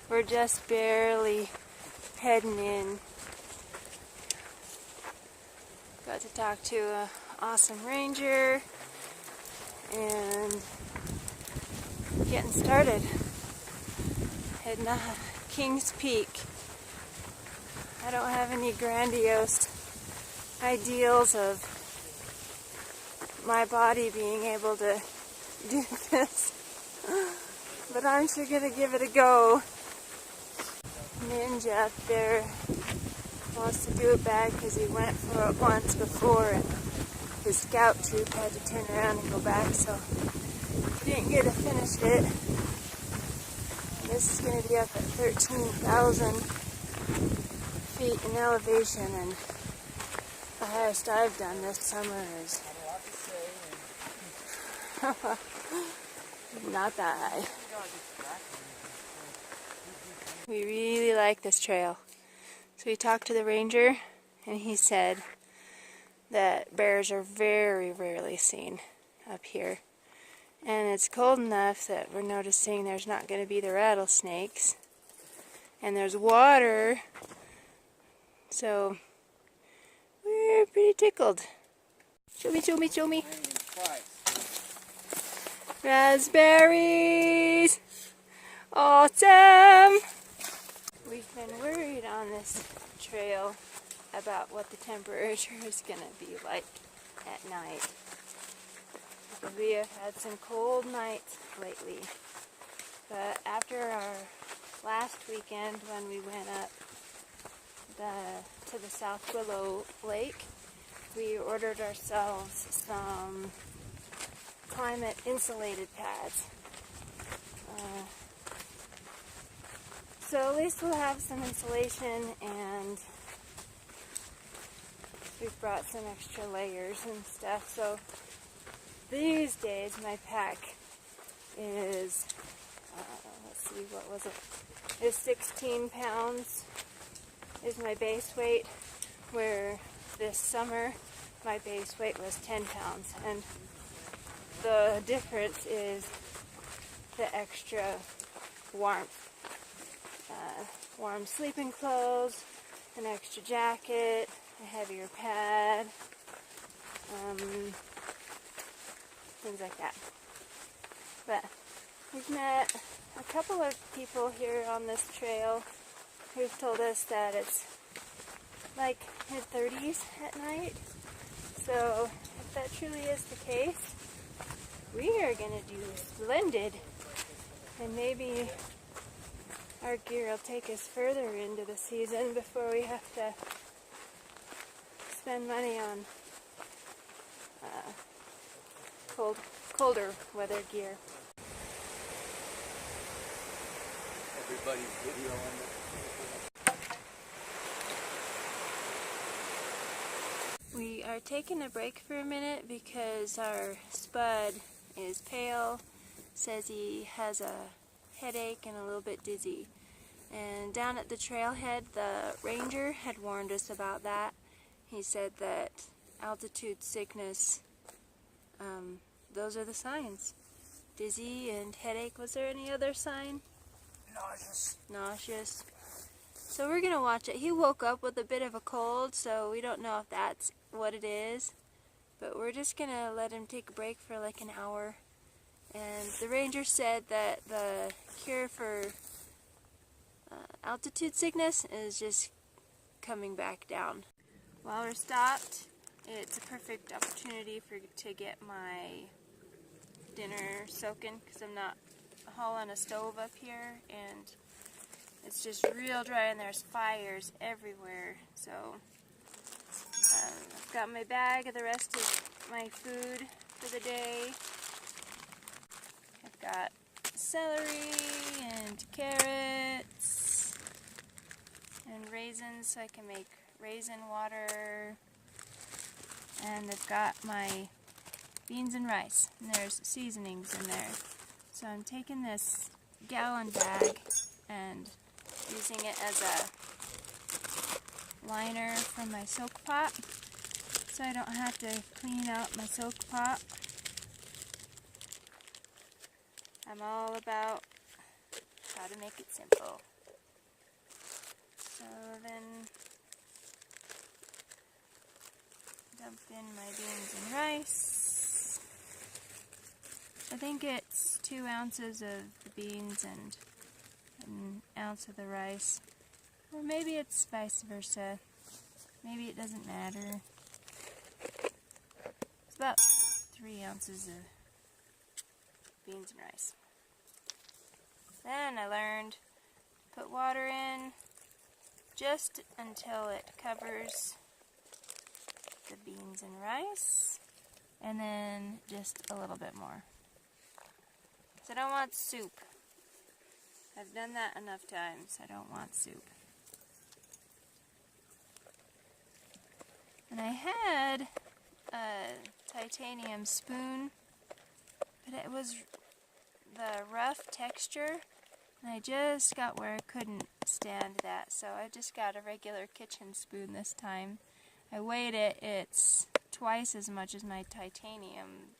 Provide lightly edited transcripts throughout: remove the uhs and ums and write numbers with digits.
We're just barely heading in. Got to talk to an awesome ranger and getting started. Heading to King's Peak. I don't have any grandiose ideals of my body being able to do this, but I'm sure gonna give it a go. Ninja up there wants to do it bad because he went for it once before and his scout troop had to turn around and go back, so he didn't get to finish it. And this is going to be up at 13,000 feet in elevation, and the highest I've done this summer is not that high. We really like this trail. So we talked to the ranger, and he said that bears are very rarely seen up here. And it's cold enough that we're noticing there's not going to be the rattlesnakes. And there's water, so we're pretty tickled. Show me, show me, show me. Raspberries! Awesome! We've been worried on this trail about what the temperature is going to be like at night. Because we have had some cold nights lately. But after our last weekend when we went up to the South Willow Lake, we ordered ourselves some climate insulated pads. So at least we'll have some insulation, and we've brought some extra layers and stuff. So these days my pack is, let's see, what was it? It's 16 pounds is my base weight, where this summer my base weight was 10 pounds. And the difference is the extra warmth. Warm sleeping clothes, an extra jacket, a heavier pad, things like that. But we've met a couple of people here on this trail who've told us that it's like mid-30s at night. So if that truly is the case, we are going to do splendid, and maybe our gear will take us further into the season before we have to spend money on colder weather gear. Everybody's videoing it. We are taking a break for a minute because our spud is pale, says he has a headache and a little bit dizzy. And down at the trailhead, the ranger had warned us about that. He said that altitude sickness, those are the signs. Dizzy and headache. Was there any other sign? Nauseous. Nauseous. So we're going to watch it. He woke up with a bit of a cold, so we don't know if that's what it is. But we're just going to let him take a break for like an hour. And the ranger said that the cure for altitude sickness is just coming back down. While we're stopped, it's a perfect opportunity to get my dinner soaking, because I'm not hauling a stove up here, and it's just real dry and there's fires everywhere. So I've got my bag of the rest of my food for the day. I've got celery and carrots and raisins so I can make raisin water. And I've got my beans and rice, and there's seasonings in there. So I'm taking this gallon bag and using it as a liner for my soak pot, so I don't have to clean out my soak pot. I'm all about how to make it simple. So then dump in my beans and rice. I think it's 2 ounces of the beans and an ounce of the rice. Or maybe it's vice versa. Maybe it doesn't matter. It's about 3 ounces of beans and rice. Then I learned to put water in just until it covers the beans and rice, and then just a little bit more. So I don't want soup. I've done that enough times. I don't want soup. And I had a titanium spoon, but it was the rough texture, and I just got where I couldn't stand that, so I just got a regular kitchen spoon this time. I weighed it, it's twice as much as my titanium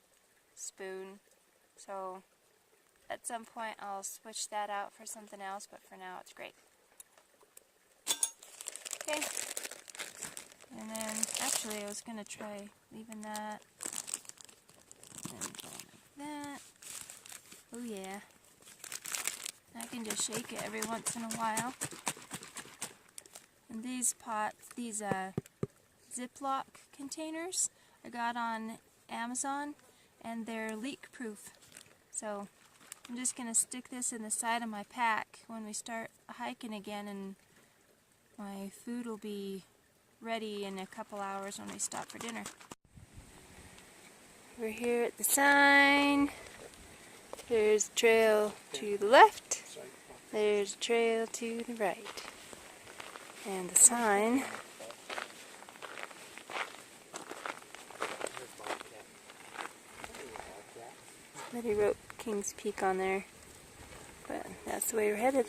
spoon, so at some point I'll switch that out for something else, but for now it's great. Okay, and then actually I was going to try leaving that and going like that. Oh yeah, I can just shake it every once in a while. And these pots, these Ziploc containers I got on Amazon, and they're leak proof. So I'm just going to stick this in the side of my pack when we start hiking again, and my food will be ready in a couple hours when we stop for dinner. We're here at the sign. There's a trail to the left. There's a trail to the right. And the sign that he wrote King's Peak on there, but that's the way we're headed.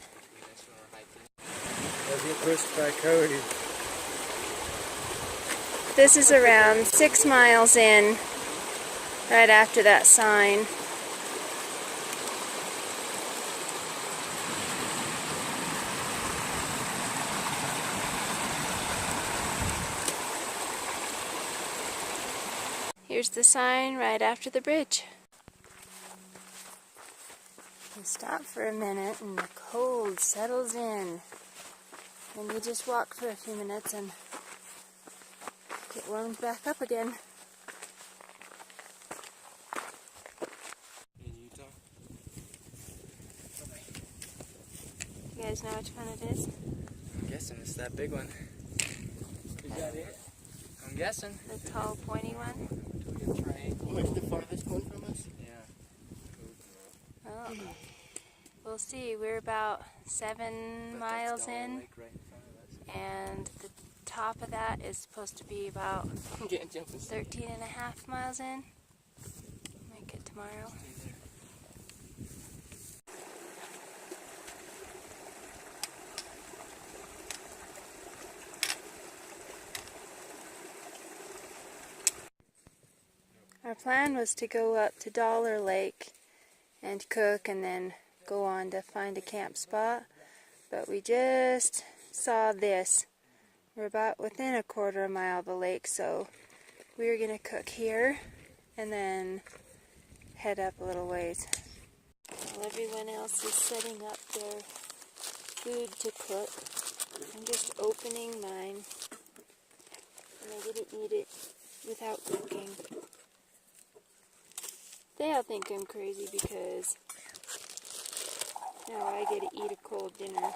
Let's get pushed by Cody. This is around 6 miles in, right after that sign. Here's the sign right after the bridge. We stop for a minute and the cold settles in. And you just walk for a few minutes and get warmed back up again. In Utah? You guys know which one it is? I'm guessing it's that big one. Is that it? I'm guessing. The tall, pointy one? What's the farthest one from us? Yeah. Oh. We'll see. We're about 7 miles in, and the top of that is supposed to be about 13 and a half miles in. Might get tomorrow. Our plan was to go up to Dollar Lake and cook and then go on to find a camp spot, but we just saw this. We're about within a quarter mile of the lake, so we're gonna cook here and then head up a little ways. While everyone else is setting up their food to cook, I'm just opening mine, and I get to eat it without cooking. They all think I'm crazy because now I get to eat a cold dinner,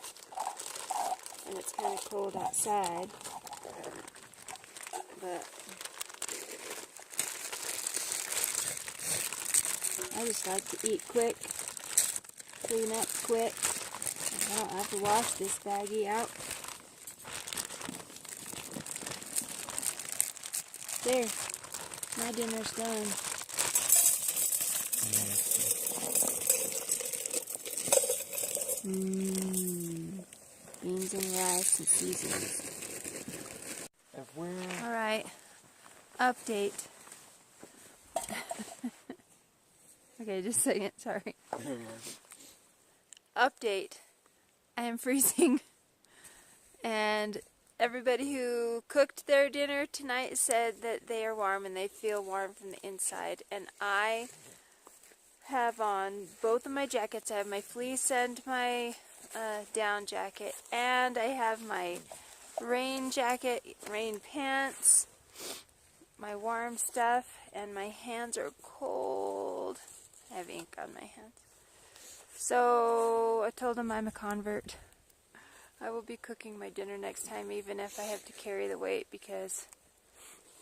and it's kind of cold outside, but I just like to eat quick, clean up quick, and I don't have to wash this baggie out. There, my dinner's done. using rice and seasonings. If we're... Alright, update. Okay, just a second, sorry. Update. I am freezing. And everybody who cooked their dinner tonight said that they are warm and they feel warm from the inside. And I have on both of my jackets. I have my fleece and my down jacket. And I have my rain jacket, rain pants, my warm stuff, and my hands are cold. I have ink on my hands. So I told him I'm a convert. I will be cooking my dinner next time, even if I have to carry the weight, because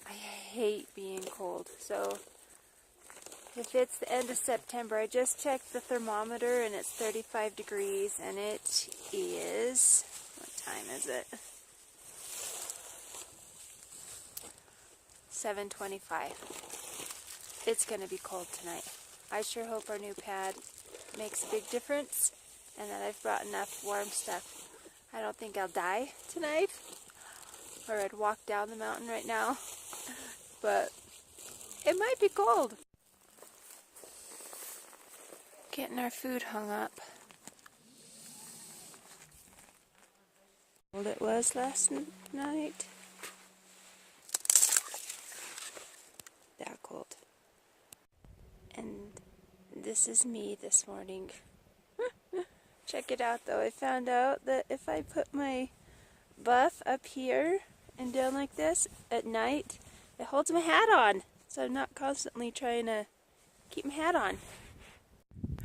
I hate being cold. So if it's the end of September, I just checked the thermometer and it's 35 degrees, and it is, what time is it? 7:25. It's going to be cold tonight. I sure hope our new pad makes a big difference and that I've brought enough warm stuff. I don't think I'll die tonight, or I'd walk down the mountain right now, but it might be cold. Getting our food hung up. Cold it was last night. That cold. And this is me this morning. Check it out though. I found out that if I put my buff up here and down like this at night, it holds my hat on. So I'm not constantly trying to keep my hat on.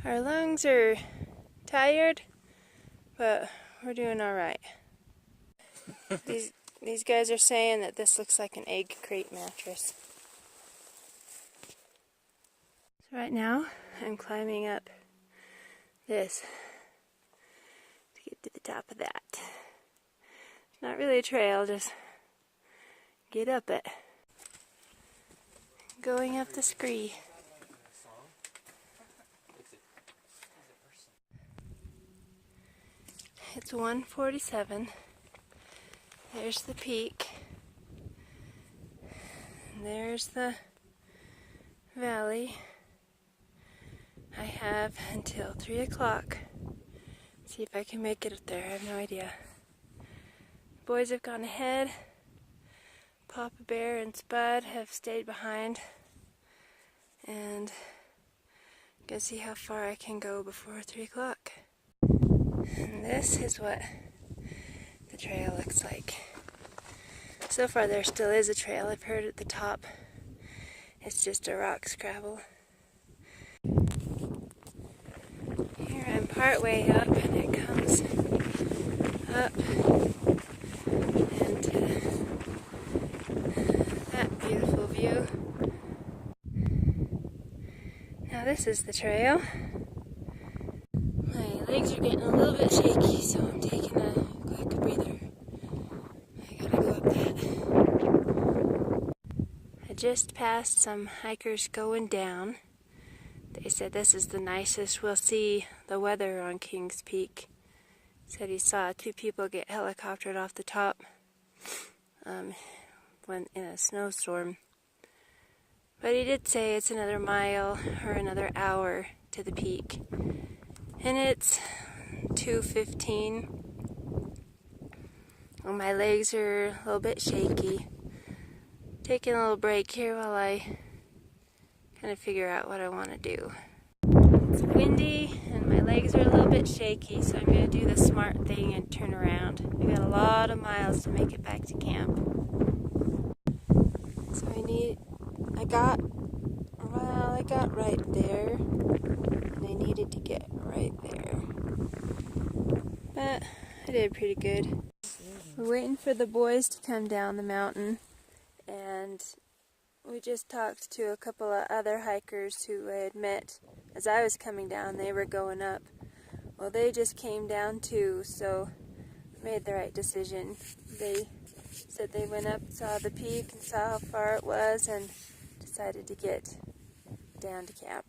Our lungs are tired, but we're doing alright. These guys are saying that this looks like an egg crate mattress. So right now, I'm climbing up this to get to the top of that. It's not really a trail, just get up it. Going up the scree. It's 1:47. There's the peak. And there's the valley. I have until 3 o'clock. See if I can make it up there. I have no idea. The boys have gone ahead. Papa Bear and Spud have stayed behind. And gonna see how far I can go before 3 o'clock. And this is what the trail looks like. So far there still is a trail. I've heard at the top it's just a rock scrabble. Here I'm partway up and it comes up into that beautiful view. Now this is the trail. My legs are getting a little bit shaky, so I'm taking a quick breather. I gotta go up that. I just passed some hikers going down. They said this is the nicest we'll see the weather on Kings Peak. Said he saw 2 people get helicoptered off the top when in a snowstorm. But he did say it's another mile or another hour to the peak. And it's 2:15. Well, my legs are a little bit shaky. Taking a little break here while I kind of figure out what I want to do. It's windy and my legs are a little bit shaky, so I'm going to do the smart thing and turn around. I got a lot of miles to make it back to camp. So I got right there, and I needed to get right there. But I did pretty good. We're waiting for the boys to come down the mountain, and we just talked to a couple of other hikers who I had met as I was coming down. They were going up. Well, they just came down too, so I made the right decision. They said they went up, saw the peak, and saw how far it was, and decided to get down to camp.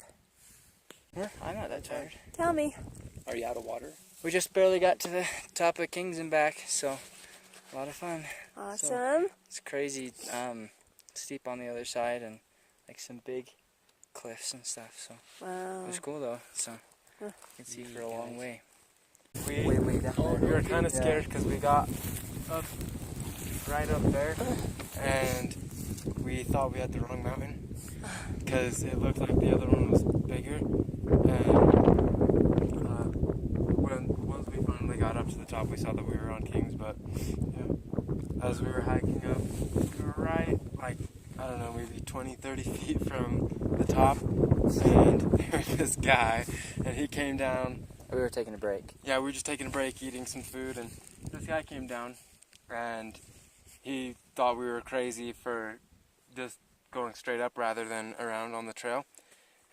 I'm not that tired. Tell me. Are you out of water? we just barely got to the top of Kings and back, so a lot of fun. Awesome. So, it's crazy steep on the other side and like some big cliffs and stuff. So Wow. it was cool though. So you can see for a long way. We were kind of scared because we got up right up there and we thought we had the wrong mountain because it looked like the other one was bigger. And once we finally got up to the top, we saw that we were on Kings. But yeah, as we were hiking up, we were right, like, I don't know, maybe 20, 30 feet from the top, and there was this guy, and he came down. We were taking a break. Yeah, we were just taking a break, eating some food, and this guy came down, and he thought we were crazy for just going straight up rather than around on the trail.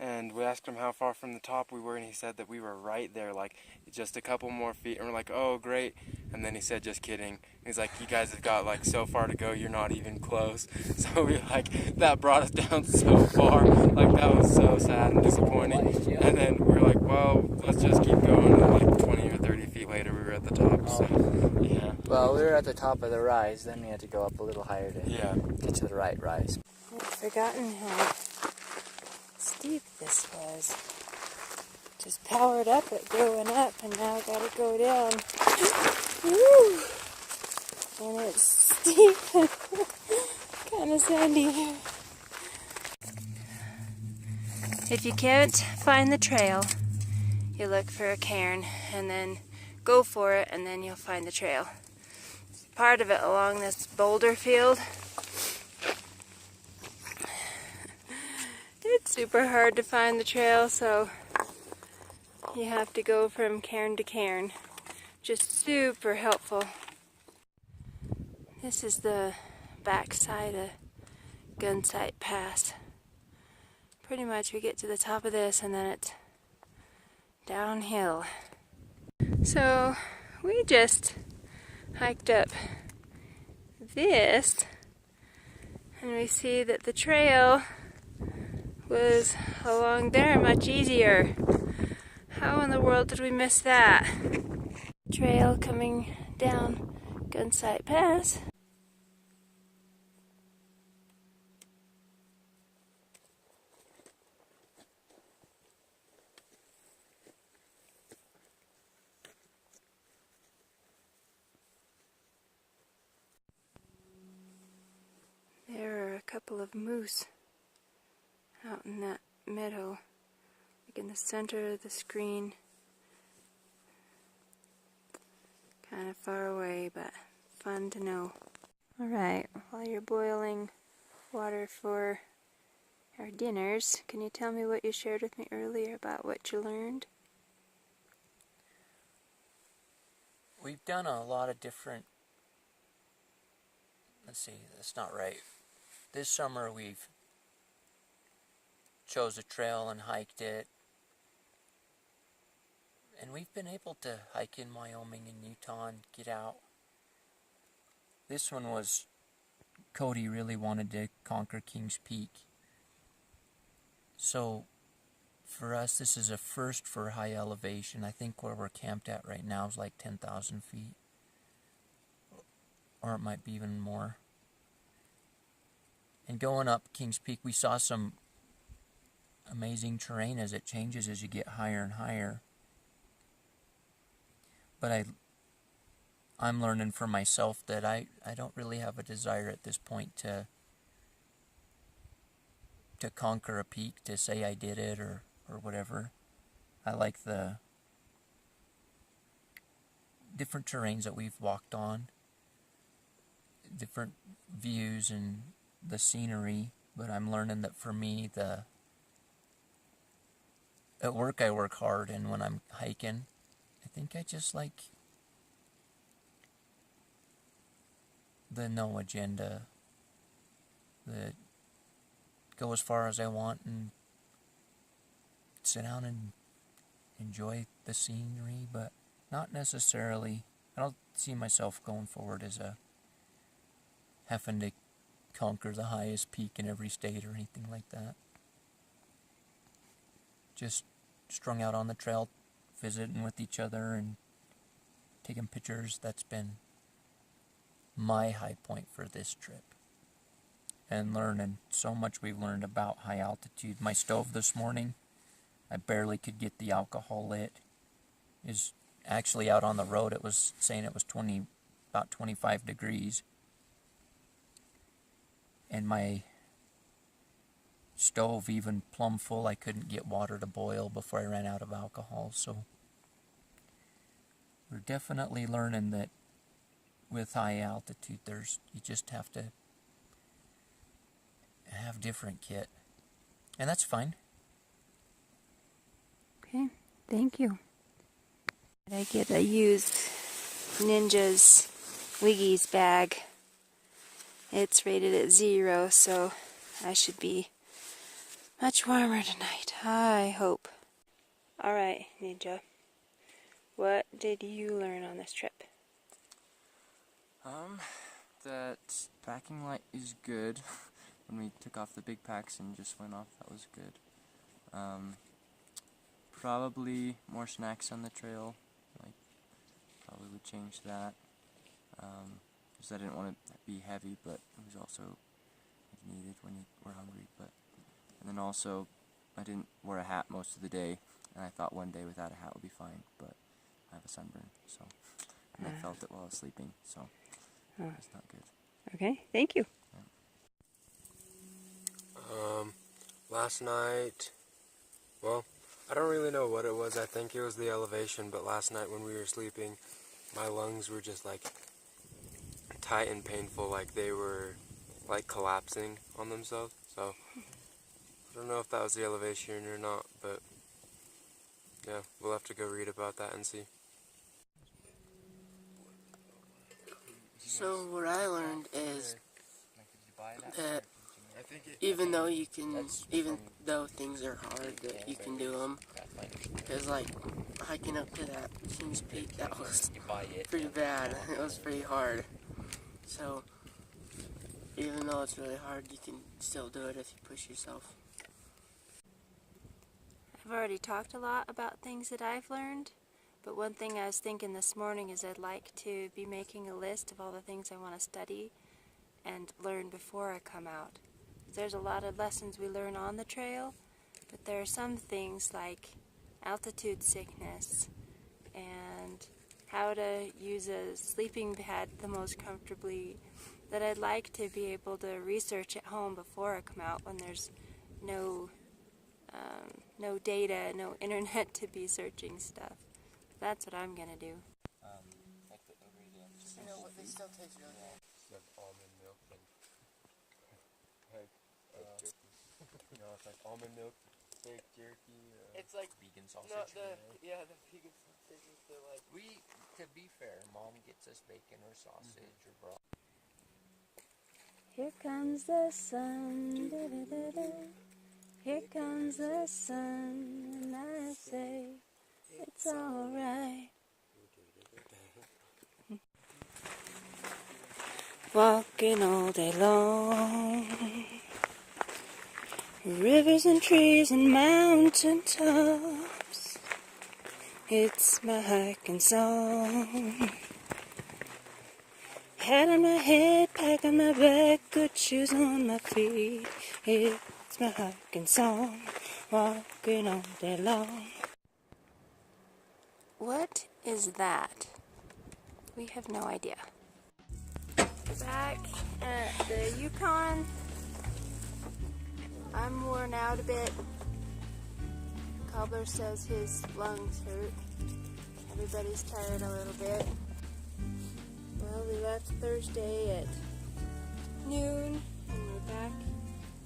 And we asked him how far from the top we were, and he said that we were right there, like just a couple more feet. And we're like, oh, great. And then he said, just kidding. He's like, you guys have got like so far to go, you're not even close. So we like, that brought us down so far. Like, that was so sad and disappointing. And then we were like, well, let's just keep going. And like 20 or 30 feet later, we were at the top. So, yeah. Well, we were at the top of the rise, then we had to go up a little higher to get to the right rise. I'd forgotten how steep this was. Just powered up at going up, and now I gotta go down. Woo! And it's steep and kind of sandy here. If you can't find the trail, you look for a cairn and then go for it, and then you'll find the trail. Part of it along this boulder field. It's super hard to find the trail, so you have to go from cairn to cairn. Just super helpful. This is the backside of Gunsight Pass. Pretty much we get to the top of this and then it's downhill. So we just hiked up this and we see that the trail was along there much easier. How in the world did we miss that? Trail coming down Gunsight Pass. There are a couple of moose out in that meadow, like in the center of the screen. Kind of far away, but fun to know. Alright, while you're boiling water for our dinners, can you tell me what you shared with me earlier about what you learned? We've done a lot of different, let's see, that's not right. This summer we've chose a trail and hiked it. And we've been able to hike in Wyoming and Utah and get out. This one was, Cody really wanted to conquer Kings Peak. So for us, this is a first for high elevation. I think where we're camped at right now is like 10,000 feet. Or it might be even more. And going up Kings Peak, we saw some amazing terrain as it changes as you get higher and higher. But I'm learning for myself that I don't really have a desire at this point to conquer a peak, to say I did it or whatever. I like the different terrains that we've walked on, different views and the scenery, but I'm learning that for me, at work I work hard, and when I'm hiking, I think I just like the no agenda, the go as far as I want and sit down and enjoy the scenery, but not necessarily, I don't see myself going forward as having to conquer the highest peak in every state or anything like that. Just strung out on the trail, visiting with each other and taking pictures. That's been my high point for this trip. And learning so much we've learned about high altitude. My stove this morning, I barely could get the alcohol lit. Is actually out on the road. It was saying it was about 25 degrees. And my stove, even plumb full, I couldn't get water to boil before I ran out of alcohol. So we're definitely learning that with high altitude, you just have to have different kit, and that's fine. Okay, thank you. I get a used Ninja's Wiggies bag. It's rated at 0, so I should be much warmer tonight, I hope. Alright, Ninja. What did you learn on this trip? That packing light is good. When we took off the big packs and just went off, that was good. Probably more snacks on the trail. Probably would change that. Because I didn't want to be heavy, but it was also needed when you were hungry. And then also, I didn't wear a hat most of the day, and I thought one day without a hat would be fine, but I have a sunburn, so, and I felt it while I was sleeping, so it's not good. Okay, thank you. Last night, well, I don't really know what it was. I think it was the elevation, but last night when we were sleeping, my lungs were just like tight and painful, like they were like collapsing on themselves. So I don't know if that was the elevation or not, but yeah, we'll have to go read about that and see. So what I learned is that even though things are hard, that you can do them. Because like hiking up to that King's Peak, that was pretty bad. It was pretty hard. So even though it's really hard, you can still do it if you push yourself. I've already talked a lot about things that I've learned, but one thing I was thinking this morning is I'd like to be making a list of all the things I want to study and learn before I come out. There's a lot of lessons we learn on the trail, but there are some things like altitude sickness and how to use a sleeping pad the most comfortably that I'd like to be able to research at home before I come out when there's no data, no internet to be searching stuff. That's what I'm gonna do. Like the ingredients. You know what, they still taste really good. Like almond milk and it's like almond milk, steak jerky. It's like Vegan sausage. no, the vegan sausages. They're like To be fair, Mom gets us bacon or sausage or broth. Here comes the sun, da-da-da-da. Here comes the sun, and I say it's alright. Walking all day long, rivers and trees and mountain tops. It's my hiking song. Hat on my head, pack on my back, good shoes on my feet. It's my hiking song, walking all day long. What is that? We have no idea. Back at the Yukon, I'm worn out a bit. Cobbler says his lungs hurt. Everybody's tired a little bit. Well, we left Thursday at noon, and we're back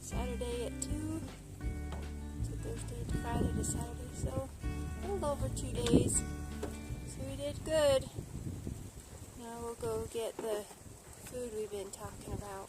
Saturday at 2. So Thursday to Friday to Saturday, so a little over 2 days. So we did good. Now we'll go get the food we've been talking about.